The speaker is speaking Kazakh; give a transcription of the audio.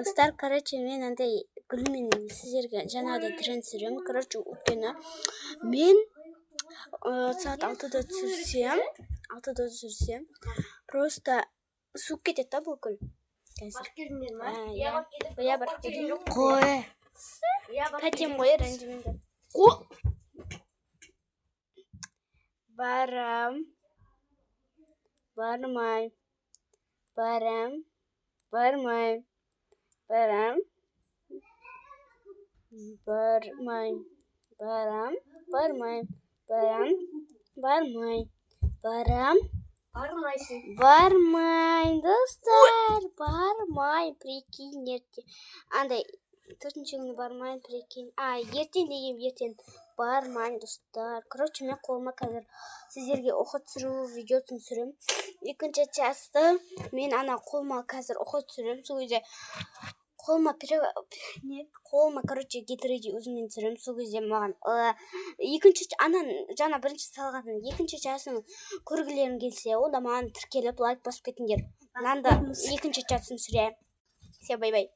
достар, короче, мен андай гүлмен сіздерге жаңағыдай тренд түсіремін. Короче, өйткені мен сағат 6-да түсірсем, просто суып кетеді да бұл гүл. Я барып келдім. Қой. Қайтем ғой, ренжімеңдер. Барам. Бармай. Барам. Бармай. Барам. Бармай. Барам. Бармай. Барам. Бармай. Барам. Бармайсың. Бармай, достар. Бармай, прикинь, ертең. Андай, 4-ші күні бармай, прикинь. Ертең деген ертең. Бармай, достар. Короче, мен қолыма қазір сіздерге оқы түсіру видеосын түсірем. Екінші часты мен ана қолыма қазір оқы түсірем. Сол кезде қолыма, короче, get-ready өзіммен түсірем. Сол кезде маған екінші анан жаңа бірінші салғанын екінші частын көргілерің келсе, онда маған тіркеліп лайк басып кетіңдер. Мынанда екінші частын түсірем. Все, бай-бай.